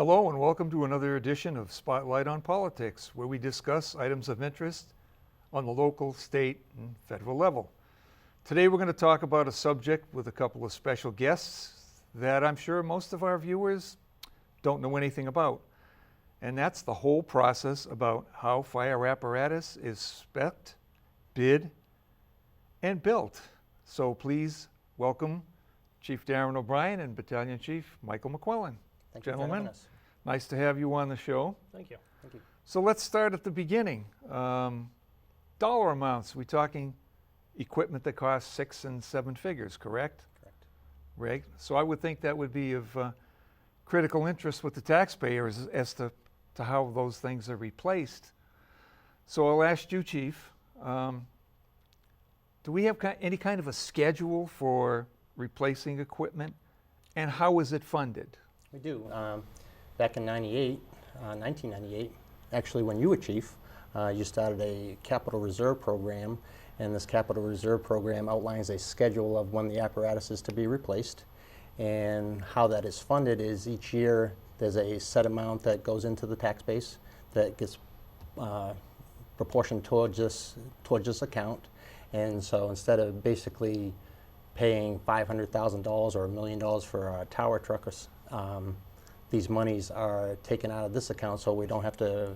Hello and welcome to another edition of Spotlight on Politics, where we discuss items of interest on the local, state, and federal level. Today we're going to talk about a subject with a couple of special guests that I'm sure most of our viewers don't know anything about. And that's the whole process about how fire apparatus is spec'd, bid, and built. So please welcome Chief Darren O'Brien and Battalion Chief Michael McQuillan. Thank you for Gentlemen, having us. nice to have you on the show. Thank you. Thank you. So let's start at the beginning. Dollar amounts, we talking equipment that costs 6 and 7 figures, correct? Correct. Right. So I would think that would be of critical interest with the taxpayers as to how those things are replaced. So I'll ask you, Chief, do we have any kind of a schedule for replacing equipment, and how is it funded? We do. Back in 1998, actually when you were chief, you started a capital reserve program, and this capital reserve program outlines a schedule of when the apparatus is to be replaced. And how that is funded is each year there's a set amount that goes into the tax base that gets proportioned towards this account. And so instead of basically paying $500,000 or $1 million for a tower truck, these monies are taken out of this account, so we don't have to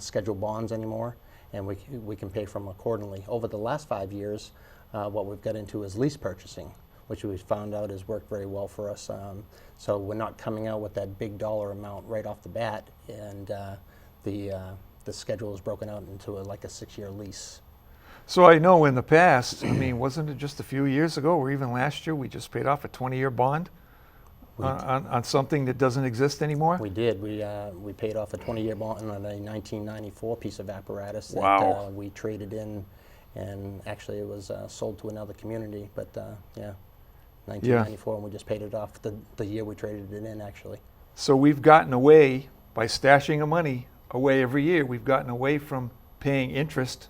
schedule bonds anymore, and we can pay from accordingly. Over the last 5 years, what we've got into is lease purchasing, which we found out has worked very well for us. So we're not coming out with that big dollar amount right off the bat, and the schedule is broken out into like a 6-year lease. So I know in the past, I mean, wasn't it just a few years ago, or even last year, we just paid off a 20-year bond on something that doesn't exist anymore? We did. We paid off a 20-year bond on a 1994 piece of apparatus that Wow. We traded in, and actually it was sold to another community. But yeah, 1994, and we just paid it off the year we traded it in, actually. So we've gotten away, by stashing the money away every year, we've gotten away from paying interest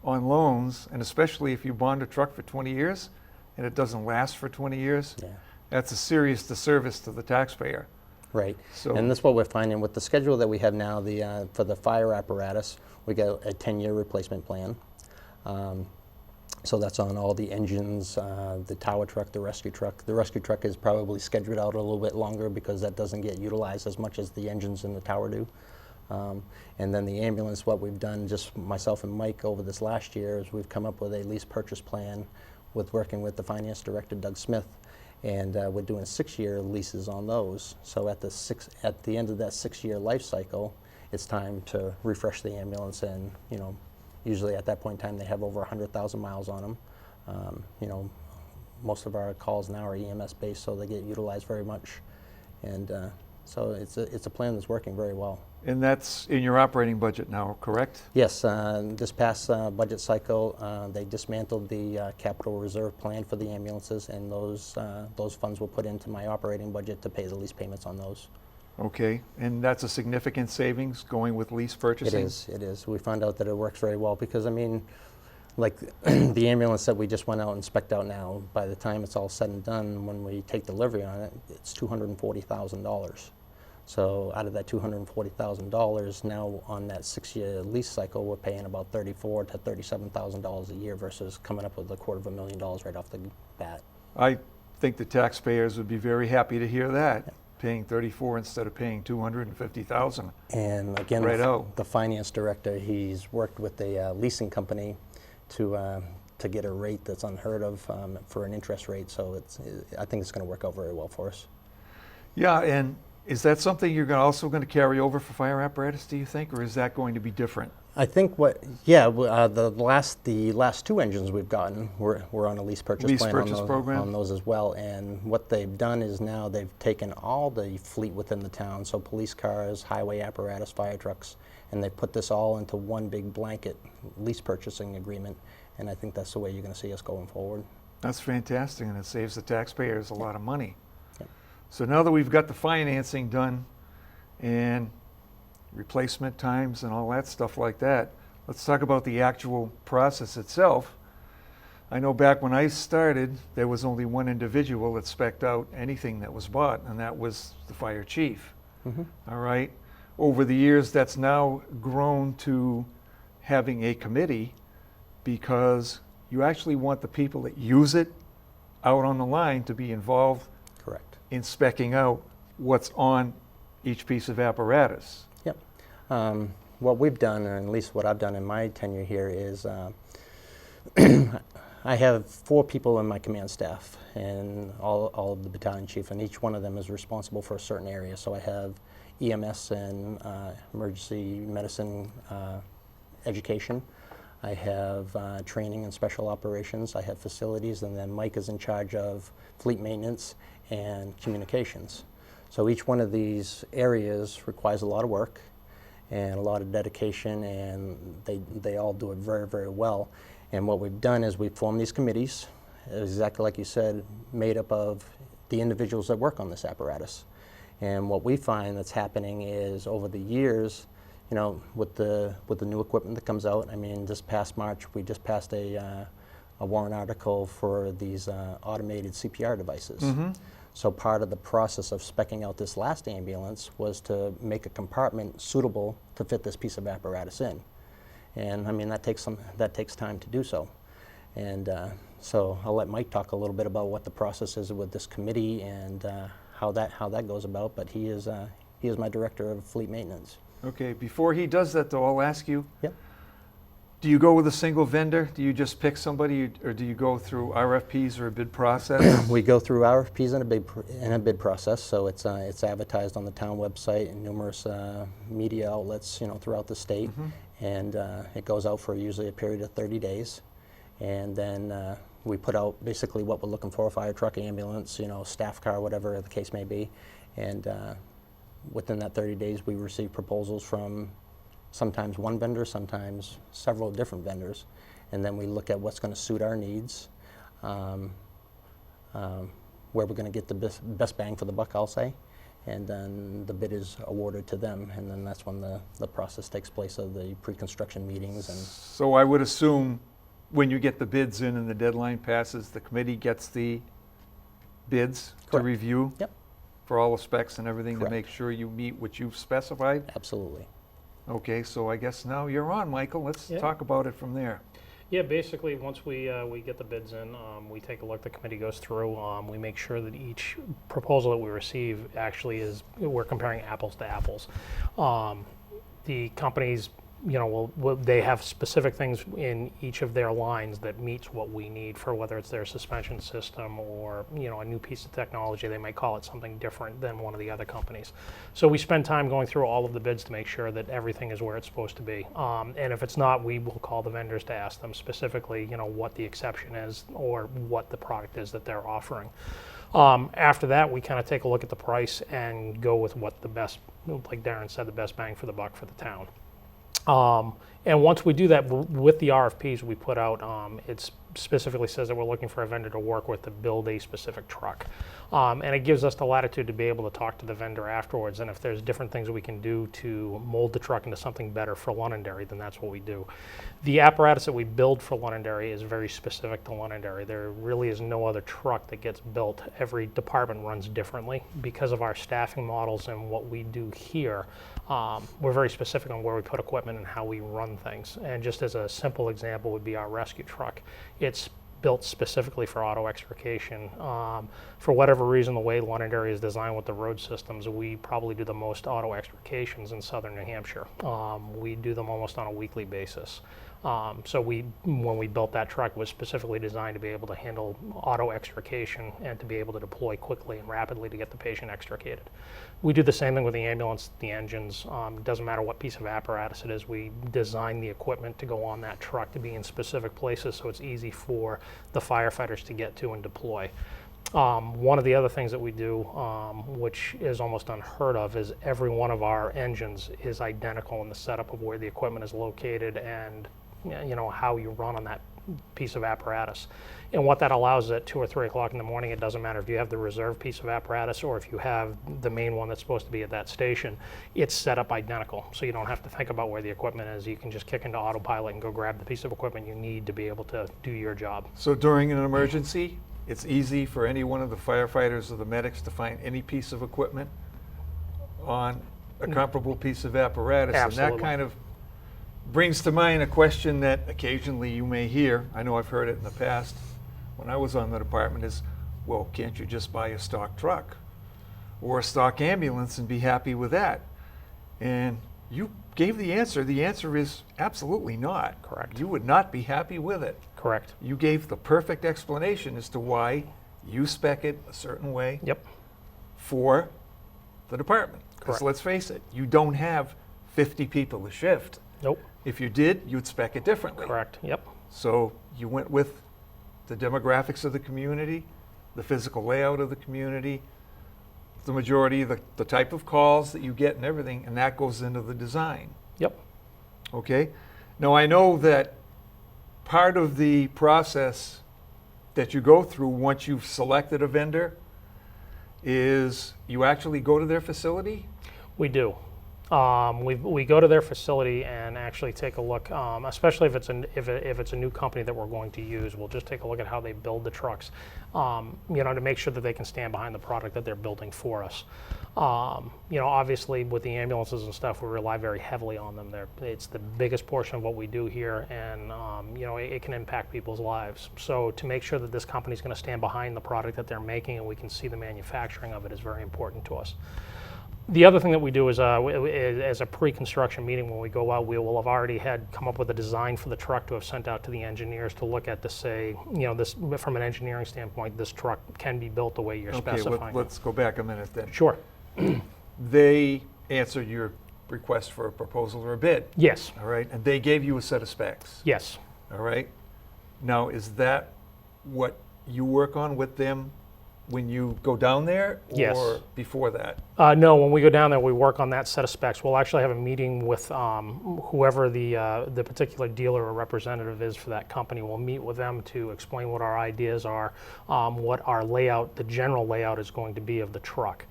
on loans, and especially if you bond a truck for 20 years and it doesn't last for 20 years, Yeah. that's a serious disservice to the taxpayer. Right. So, And that's what we're finding with the schedule that we have now. For the fire apparatus, we got a 10-year replacement plan. So that's on all the engines, the tower truck, the rescue truck. The rescue truck is probably scheduled out a little bit longer because that doesn't get utilized as much as the engines in the tower do. And then the ambulance, what we've done, just myself and Mike over this last year, is we've come up with a lease purchase plan with working with the finance director, Doug Smith, and we're doing 6-year leases on those. So at the end of that 6-year life cycle, it's time to refresh the ambulance, and usually at that point in time they have over 100,000 miles on them. Most of our calls now are EMS based, so they get utilized very much, and so it's a plan that's working very well. and that's in your operating budget now, correct? Yes, this past budget cycle, they dismantled the capital reserve plan for the ambulances, and those funds were put into my operating budget to pay the lease payments on those. Okay, and that's a significant savings going with lease purchasing? It is. We found out that it works very well because, I mean, like the ambulance that we just went out and spec'd out now, by the time it's all said and done, when we take delivery on it, it's $240,000. So out of that $240,000, now on that 6-year lease cycle, we're paying about $34,000 to $37,000 a year versus coming up with $250,000 right off the bat. I think the taxpayers would be very happy to hear that, paying $34,000 instead of paying $250,000. And again, Right out. the finance director, he's worked with a leasing company to get a rate that's unheard of for an interest rate. So I think it's going to work out very well for us. Yeah, and is that something you're also going to carry over for fire apparatus, do you think, or is that going to be different? I think the last 2 engines we've gotten, we're on a lease purchase plan on those as well. And what they've done is now they've taken all the fleet within the town, so police cars, highway apparatus, fire trucks, and they put this all into one big blanket lease purchasing agreement. And I think that's the way you're going to see us going forward. That's fantastic, and it saves the taxpayers a lot of money. Yep. So now that we've got the financing done and replacement times and all that stuff like that, let's talk about the actual process itself. I know back when I started, there was only one individual that spec'd out anything that was bought, and that was the fire chief. All right. Over the years, that's now grown to having a committee because you actually want the people that use it out on the line to be involved Correct. in speccing out what's on each piece of apparatus. Yep. What we've done, or at least what I've done in my tenure here, is I have 4 people in my command staff, and all of the battalion chief, and each one of them is responsible for a certain area. So I have EMS and emergency medicine education. I have training and special operations. I have facilities, and then Mike is in charge of fleet maintenance and communications. So each one of these areas requires a lot of work and a lot of dedication, and they all do it very, very well. And what we've done is we've formed these committees, exactly like you said, made up of the individuals that work on this apparatus. And what we find that's happening is over the years, you know, with the new equipment that comes out, I mean, this past March, we just passed a warrant article for these automated CPR devices. So part of the process of speccing out this last ambulance was to make a compartment suitable to fit this piece of apparatus in. And I mean, that takes time to do so. And so I'll let Mike talk a little bit about what the process is with this committee and how that goes about. But he is my director of fleet maintenance. Okay, before he does that though, I'll ask you, Yep. do you go with a single vendor? Do you just pick somebody, or do you go through RFPs or a bid process? We go through RFPs and a bid process. So it's advertised on the town website and numerous media outlets, you know, throughout the state. And it goes out for usually a period of 30 days. And then we put out basically what we're looking for: a fire truck, ambulance, you know, staff car, whatever the case may be. And within that 30 days, we receive proposals from sometimes one vendor, sometimes several different vendors. And then we look at what's going to suit our needs, where we're going to get the best bang for the buck, I'll say. And then the bid is awarded to them, and then that's when the process takes place of the pre-construction meetings. And So I would assume when you get the bids in and the deadline passes, the committee gets the bids to Correct. review Yep. for all the specs and everything to Correct. make sure you meet what you've specified? Absolutely. Okay, so I guess now you're on, Michael. Let's Yeah. talk about it from there. Yeah, basically, once we get the bids in, we take a look, the committee goes through, we make sure that each proposal that we receive actually we're comparing apples to apples. The companies, you know, they have specific things in each of their lines that meets what we need for whether it's their suspension system or, you know, a new piece of technology. They might call it something different than one of the other companies. So we spend time going through all of the bids to make sure that everything is where it's supposed to be. And if it's not, we will call the vendors to ask them specifically, you know, what the exception is or what the product is that they're offering. After that, we kind of take a look at the price and go with what the best, like Darren said, the best bang for the buck for the town. And once we do that with the RFPs we put out, it specifically says that we're looking for a vendor to work with to build a specific truck. And it gives us the latitude to be able to talk to the vendor afterwards, and if there's different things that we can do to mold the truck into something better for Londonderry, then that's what we do. The apparatus that we build for Londonderry is very specific to Londonderry. There really is no other truck that gets built. Every department runs differently. Because of our staffing models and what we do here, we're very specific on where we put equipment and how we run things. And just as a simple example would be our rescue truck. It's built specifically for auto extrication. For whatever reason, the way Londonderry is designed with the road systems, we probably do the most auto extrications in southern New Hampshire. We do them almost on a weekly basis. So when we built that truck, it was specifically designed to be able to handle auto extrication and to be able to deploy quickly and rapidly to get the patient extricated. We do the same thing with the ambulance, the engines. It doesn't matter what piece of apparatus it is. We design the equipment to go on that truck to be in specific places so it's easy for the firefighters to get to and deploy. One of the other things that we do, which is almost unheard of, is every one of our engines is identical in the setup of where the equipment is located and, you know, how you run on that piece of apparatus. And what that allows is at 2 or 3 o'clock in the morning, it doesn't matter if you have the reserve piece of apparatus or if you have the main one that's supposed to be at that station, it's set up identical. So you don't have to think about where the equipment is. You can just kick into autopilot and go grab the piece of equipment you need to be able to do your job. So during an emergency, it's easy for any one of the firefighters or the medics to find any piece of equipment on a comparable piece of apparatus. And Absolutely. that kind of brings to mind a question that occasionally you may hear. I know I've heard it in the past when I was on the department is, well, can't you just buy a stock truck or a stock ambulance and be happy with that? And you gave the answer. The answer is absolutely not. Correct. You would not be happy with it. Correct. You gave the perfect explanation as to why you spec it a certain way Yep. for the department. Because Correct. let's face it, you don't have 50 people a shift. Nope. If you did, you'd spec it differently. Correct. Yep. So you went with the demographics of the community, the physical layout of the community, the majority, the type of calls that you get and everything, and that goes into the design. Yep. Okay? Now I know that part of the process that you go through once you've selected a vendor is you actually go to their facility. We do. We go to their facility and actually take a look, especially if it's a new company that we're going to use. We'll just take a look at how they build the trucks, to make sure that they can stand behind the product that they're building for us. Obviously with the ambulances and stuff, we rely very heavily on them. It's the biggest portion of what we do here, and it can impact people's lives. So to make sure that this company is going to stand behind the product that they're making and we can see the manufacturing of it is very important to us. The other thing that we do is, as a pre-construction meeting, when we go out, we will have already come up with a design for the truck to have sent out to the engineers to look at to say, this from an engineering standpoint, this truck can be built the way you're Okay, specifying. let's go back a minute then. Sure. They answered your request for a proposal or a bid, Yes. all right? And they gave you a set of specs, Yes. all right? Now, is that what you work on with them when you go down there? Yes. Or before that? No, when we go down there, we work on that set of specs. We'll actually have a meeting with whoever the particular dealer or representative is for that company. We'll meet with them to explain what our ideas are, what our layout, the general layout is going to be of the truck.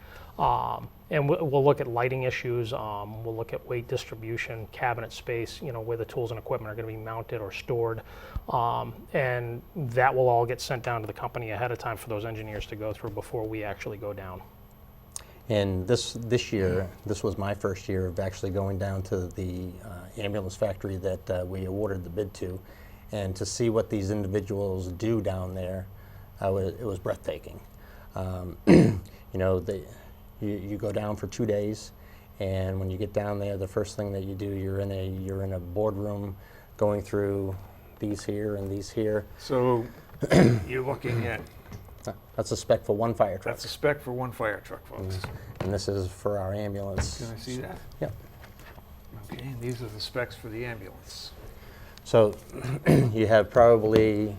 And we'll look at lighting issues, we'll look at weight distribution, cabinet space, where the tools and equipment are going to be mounted or stored. And that will all get sent down to the company ahead of time for those engineers to go through before we actually go down. And this year, this was my first year of actually going down to the ambulance factory that we awarded the bid to, and to see what these individuals do down there, it was breathtaking. You go down for 2 days, and when you get down there, the first thing that you do, you're in a boardroom going through these here and these here. So you're looking at, That's a spec for one fire truck. that's a spec for one fire truck, folks. And this is for our ambulance. Can I see that? Yep. Okay, and these are the specs for the ambulance. So you have probably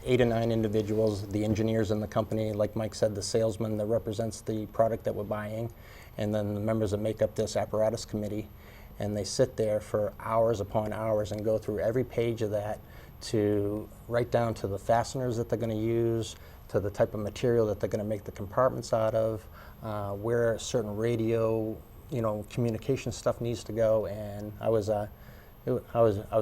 8 or 9 individuals, the engineers in the company, like Mike said, the salesman that represents the product that we're buying, and then the members that make up this apparatus committee. And they sit there for hours upon hours and go through every page of that to right down to the fasteners that they're going to use, to the type of material that they're going to make the compartments out of, where certain radio, communication stuff needs to go. And I was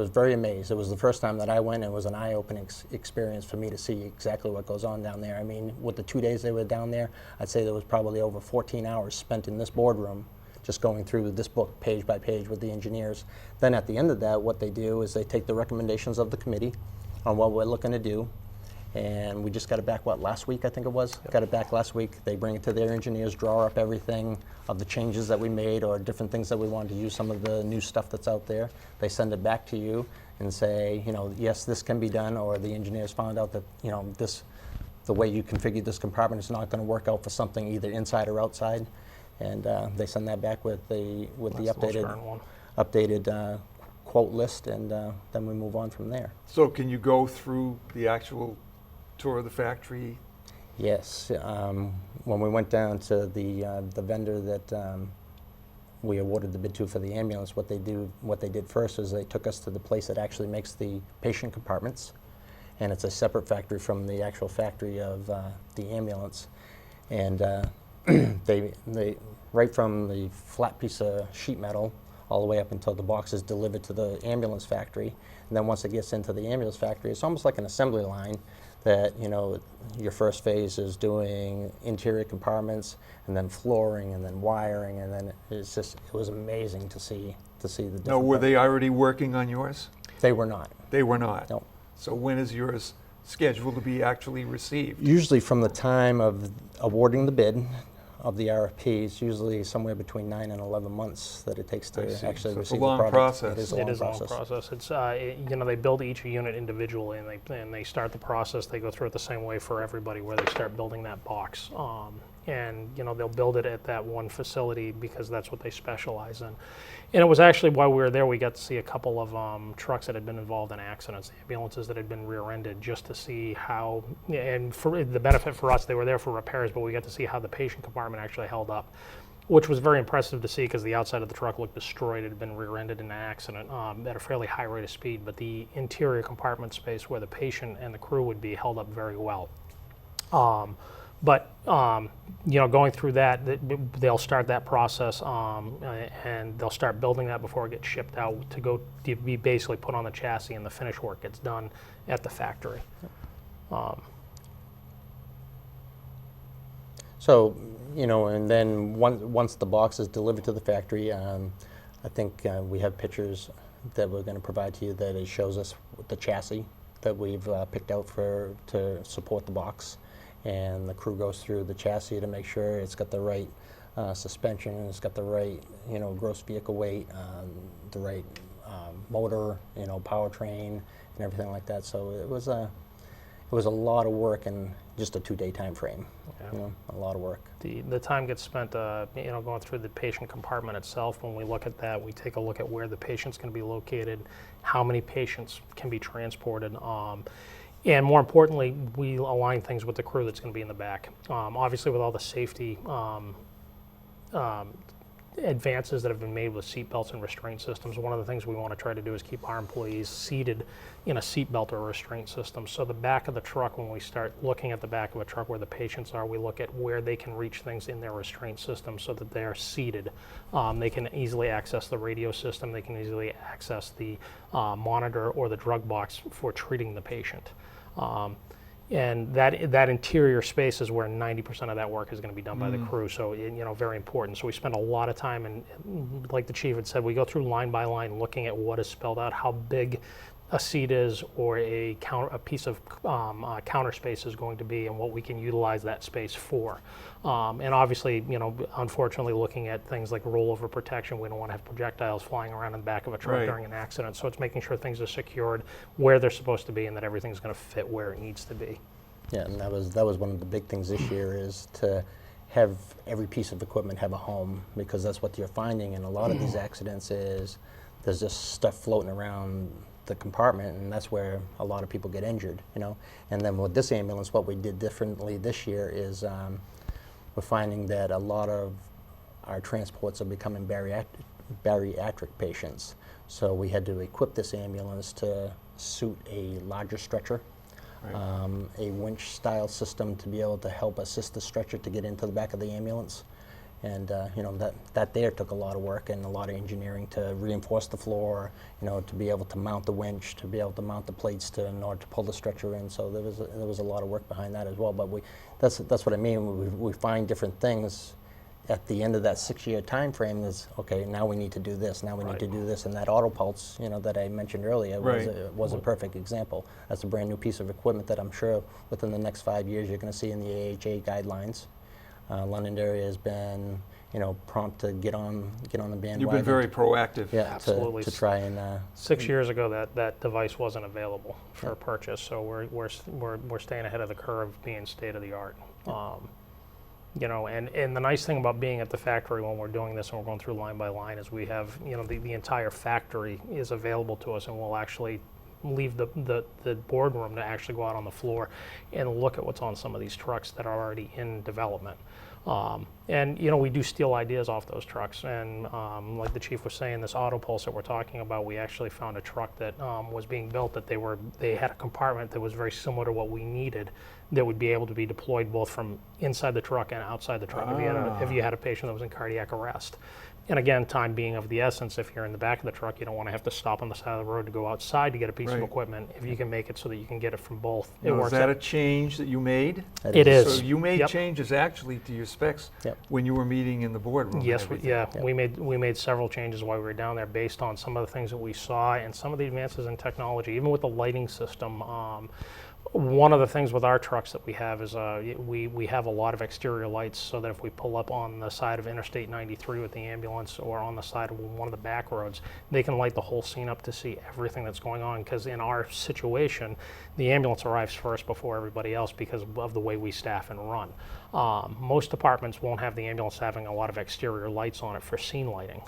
very amazed. It was the first time that I went, and it was an eye-opening experience for me to see exactly what goes on down there. I mean, with the 2 days they were down there, I'd say there was probably over 14 hours spent in this boardroom just going through this book page by page with the engineers. Then at the end of that, what they do is they take the recommendations of the committee on what we're looking to do, and we just got it back, last week I think it was? Got it back last week. They bring it to their engineers, draw up everything of the changes that we made or different things that we wanted to use, some of the new stuff that's out there. They send it back to you and say, yes, this can be done, or the engineers found out that, the way you configured this compartment is not going to work out for something either inside or outside. And they send that back with the That's the most current one. updated quote list, and then we move on from there. So can you go through the actual tour of the factory? Yes, when we went down to the vendor that we awarded the bid to for the ambulance, what they did first is they took us to the place that actually makes the patient compartments, and it's a separate factory from the actual factory of the ambulance, and they right from the flat piece of sheet metal all the way up until the box is delivered to the ambulance factory. And then once it gets into the ambulance factory, it's almost like an assembly line that, your first phase is doing interior compartments and then flooring and then wiring, and then it was amazing to see the different. Now, were they already working on yours? They were not. They were not? No. So when is yours scheduled to be actually received? Usually from the time of awarding the bid of the RFP, it's usually somewhere between 9 and 11 months that it takes I to see. actually So it's a receive long the product. process. It is a It long is a long process. process. It's they build each unit individually, and they start the process. They go through it the same way for everybody, where they start building that box. And they'll build it at that one facility because that's what they specialize in. And it was actually while we were there, we got to see a couple of trucks that had been involved in accidents, ambulances that had been rear-ended, just to see how. And for the benefit for us, they were there for repairs, but we got to see how the patient compartment actually held up, which was very impressive to see because the outside of the truck looked destroyed. It had been rear-ended in an accident at a fairly high rate of speed, but the interior compartment space where the patient and the crew would be held up very well. But going through that, they'll start that process, and they'll start building that before it gets shipped out to be basically put on the chassis, and the finish work gets done at the factory. So, and then once the box is delivered to the factory, I think we have pictures that we're going to provide to you that it shows us the chassis that we've picked out to support the box. And the crew goes through the chassis to make sure it's got the right suspension, and it's got the right, gross vehicle weight, the right motor, powertrain, and everything like that. So it was a lot of work in just a 2-day time frame. Yeah. A lot of work. The time gets spent, going through the patient compartment itself. When we look at that, we take a look at where the patient's going to be located, how many patients can be transported. And more importantly, we align things with the crew that's going to be in the back. Obviously, with all the safety advances that have been made with seatbelts and restraint systems, one of the things we want to try to do is keep our employees seated in a seatbelt or restraint system. So the back of the truck, when we start looking at the back of a truck where the patients are, we look at where they can reach things in their restraint system so that they're seated. They can easily access the radio system. They can easily access the monitor or the drug box for treating the patient. And that interior space is where 90% of that work is going to be done by the crew. So, very important. So we spend a lot of time, and like the chief had said, we go through line by line looking at what is spelled out, how big a seat is or a piece of counter space is going to be, and what we can utilize that space for. And obviously, unfortunately, looking at things like rollover protection, we don't want to have projectiles flying around in the back of a truck Right. during an accident. So it's making sure things are secured where they're supposed to be, and that everything's going to fit where it needs to be. Yeah, and that was one of the big things this year, is to have every piece of equipment have a home, because that's what you're finding in a lot of these accidents is there's just stuff floating around the compartment, and that's where a lot of people get injured, And then with this ambulance, what we did differently this year is we're finding that a lot of our transports are becoming bariatric patients. So we had to equip this ambulance to suit a larger stretcher, a winch style system to be able to help assist the stretcher to get into the back of the ambulance. And that there took a lot of work and a lot of engineering to reinforce the floor, to be able to mount the winch, to be able to mount the plates in order to pull the stretcher in. So there was a lot of work behind that as well. But that's what I mean. We find different things at the end of that 6-year time frame. Is okay. Now we need to do this. Now we need to do this. And that auto pulse, that I mentioned earlier, was a perfect example. That's a brand new piece of equipment that I'm sure within the next 5 years you're going to see in the AHA guidelines. Londonderry has been, prompt to get on the bandwagon. You've been very proactive. Yeah, Absolutely. to try and. 6 years ago, that device wasn't available for purchase, so we're staying ahead of the curve, being state of the art. And the nice thing about being at the factory when we're doing this and we're going through line by line is we have, the entire factory is available to us, and we'll actually leave the boardroom to actually go out on the floor and look at what's on some of these trucks that are already in development. And we do steal ideas off those trucks. And like the chief was saying, this auto pulse that we're talking about, we actually found a truck that was being built that they had a compartment that was very similar to what we needed, that would be able to be deployed both from inside the truck and outside the truck if you had a patient that was in cardiac arrest. And again, time being of the essence, if you're in the back of the truck, you don't want to have to stop on the side of the road to go outside to get a piece of equipment. If you can make it so that you can get it from both, it Now, works. is that a change that you made? It is. So you made Yep. changes actually to your specs Yep. when you were meeting in the boardroom? and Yes, everything. we made several changes while we were down there based on some of the things that we saw and some of the advances in technology, even with the lighting system. One of the things with our trucks that we have is we have a lot of exterior lights, so that if we pull up on the side of Interstate 93 with the ambulance or on the side of one of the back roads, they can light the whole scene up to see everything that's going on. Because in our situation, the ambulance arrives first before everybody else because of the way we staff and run. Most departments won't have the ambulance having a lot of exterior lights on it for scene lighting.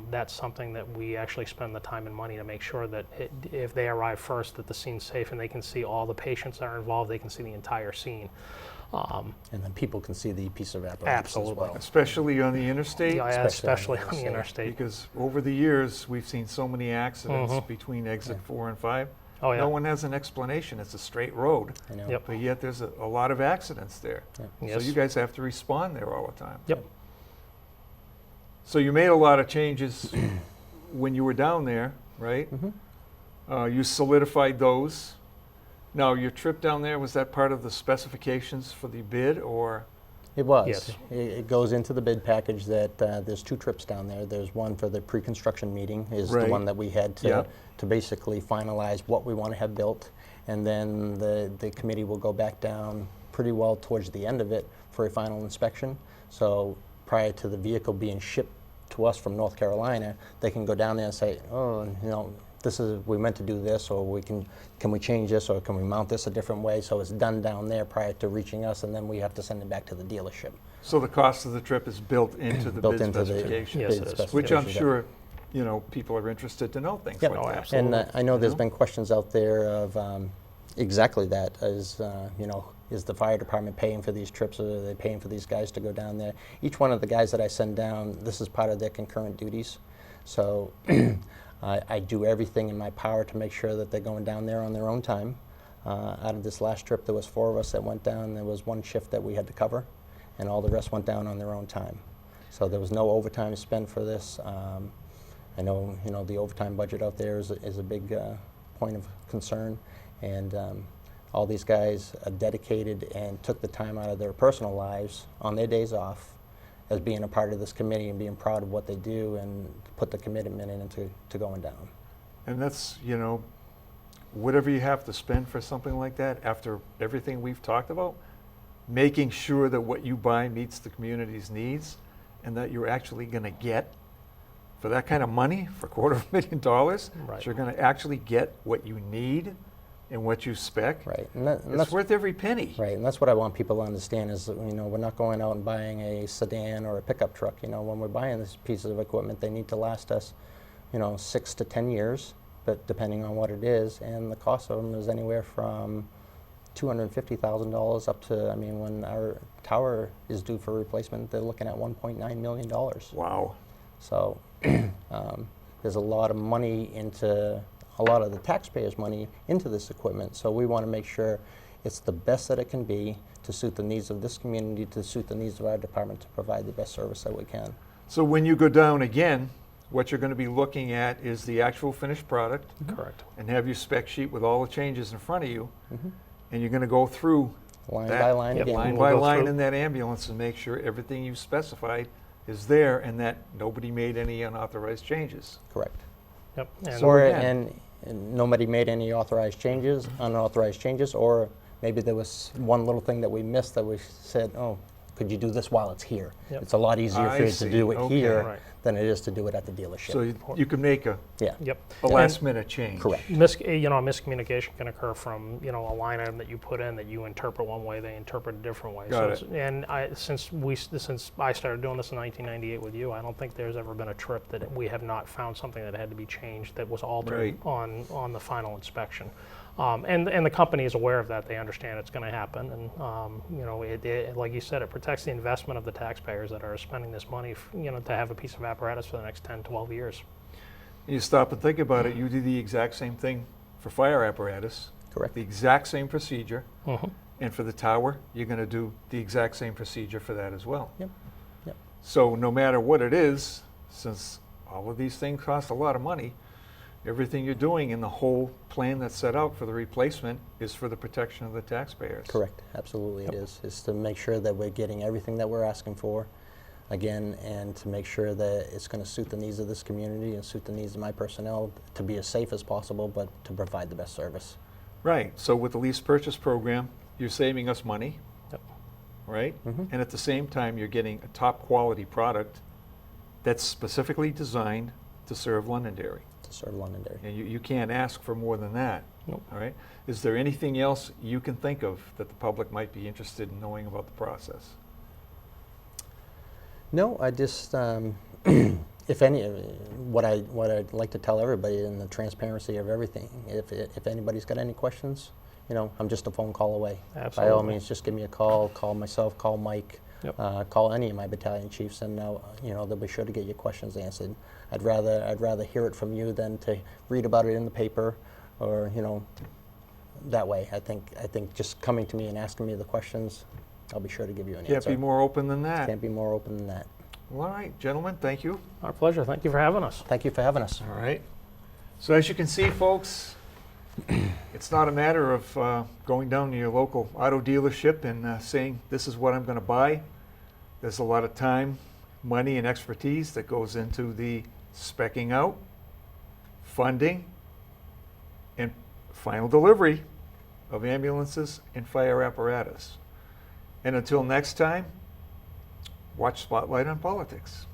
That's something that we actually spend the time and money to make sure that if they arrive first, that the scene's safe and they can see all the patients that are involved, they can see the entire scene. And then people can see the piece of apparatus Absolutely. as well. Especially on the interstate? Yeah, especially on the interstate. Because over the years, we've seen so many accidents between exit 4 and 5. Oh, yeah. No one has an explanation. It's a straight road. I know. Yep. But yet there's a lot of accidents there. Yeah. So Yes. you guys have to respond there all the time. Yep. So you made a lot of changes when you were down there, right? You solidified those. Now, your trip down there, was that part of the specifications for the bid, or? It was. Yes. It goes into the bid package that there's 2 trips down there. There's one for the pre-construction meeting, is the Right. one that we had Yeah. to basically finalize what we want to have built. And then the committee will go back down pretty well towards the end of it for a final inspection. So prior to the vehicle being shipped to us from North Carolina, they can go down there and say, oh, we meant to do this, or can we change this, or can we mount this a different way? So it's done down there prior to reaching us, and then we have to send it back to the dealership. So the cost of the trip is built into the Built bid into the specification? Yes, bid it is. Which I'm specification, sure, people are interested to know things Yep. like Oh, that. absolutely. And I know there's know? been questions out there of exactly that, is the fire department paying for these trips, or are they paying for these guys to go down there? Each one of the guys that I send down, this is part of their concurrent duties. So I do everything in my power to make sure that they're going down there on their own time. Out of this last trip, there was 4 of us that went down. There was one shift that we had to cover, and all the rest went down on their own time. So there was no overtime spent for this. I know, the overtime budget out there is a big point of concern, and all these guys are dedicated and took the time out of their personal lives on their days off as being a part of this committee and being proud of what they do and put the commitment into going down. And that's, whatever you have to spend for something like that, after everything we've talked about, making sure that what you buy meets the community's needs and that you're actually going to get for that kind of money, for $250,000, Right. you're going to actually get what you need and what you spec. Right, and It's that's worth every penny. right, and that's what I want people to understand is that, we're not going out and buying a sedan or a pickup truck. When we're buying these pieces of equipment, they need to last us, 6 to 10 years, but depending on what it is, and the cost of them is anywhere from $250,000 up to, when our tower is due for replacement, they're looking at $1.9 million. Wow. So there's a lot of money a lot of the taxpayers' money into this equipment. So we want to make sure it's the best that it can be to suit the needs of this community, to suit the needs of our department, to provide the best service that we can. So when you go down again, what you're going to be looking at is the actual finished product Correct. and have your spec sheet with all the changes in front of you. And you're going to go through Line that by line Yep. again. line We'll by go line through. in that ambulance and make sure everything you specified is there and that nobody made any unauthorized changes. Correct. Yep. And So Or, again- and nobody made any unauthorized changes, or maybe there was one little thing that we missed that we said, oh, could you do this while it's here? Yep. It's a lot easier I for you see. to do it Okay. here Right. than it is to do it at the dealership. So you can make a Yeah, Yep. last-minute change. correct. Miscommunication can occur from a line item that you put in that you interpret one way, they interpret a different way. Got So and since I started doing this in 1998 with you, I don't think there's ever been a trip that we have not found something that had to be changed that was altered Right. on the final inspection. And the company is aware of that. They understand it's going to happen, and it, like you said, it protects the investment of the taxpayers that are spending this money, to have a piece of apparatus for the next 10, 12 years. You stop and think about it, you do the exact same thing for fire apparatus, Correct. the exact same procedure, Mhm. and for the tower, you're going to do the exact same procedure for that as well. Yep. Yep. So no matter what it is, since all of these things cost a lot of money, everything you're doing in the whole plan that's set out for the replacement is for the protection of the taxpayers. Correct, absolutely it is. It's to make sure that we're getting everything that we're asking for, again, and to make sure that it's going to suit the needs of this community and suit the needs of my personnel to be as safe as possible, but to provide the best service. Right, so with the lease purchase program, you're saving us money, Yep. right? Mhm. And at the same time, you're getting a top quality product that's specifically designed to serve Londonderry. To serve Londonderry. And you can't ask for more than that. Nope. All right. Is there anything else you can think of that the public might be interested in knowing about the process? No, I just, if any, what I'd like to tell everybody in the transparency of everything, if anybody's got any questions, I'm just a phone call away. By all Absolutely. means, just give me a call myself, call Mike, Yep. call any of my battalion chiefs, and they'll be sure to get your questions answered. I'd rather hear it from you than to read about it in the paper, or that way. I think just coming to me and asking me the questions, I'll be sure to give you an Can't answer. be more open than that. Can't be more open than that. Well, all right, gentlemen, thank you. Our pleasure. Thank you for having us. Thank you for having us. All right. So as you can see, folks, it's not a matter of going down to your local auto dealership and saying, this is what I'm going to buy. There's a lot of time, money, and expertise that goes into the speccing out, funding, and final delivery of ambulances and fire apparatus. And until next time, watch Spotlight on Politics.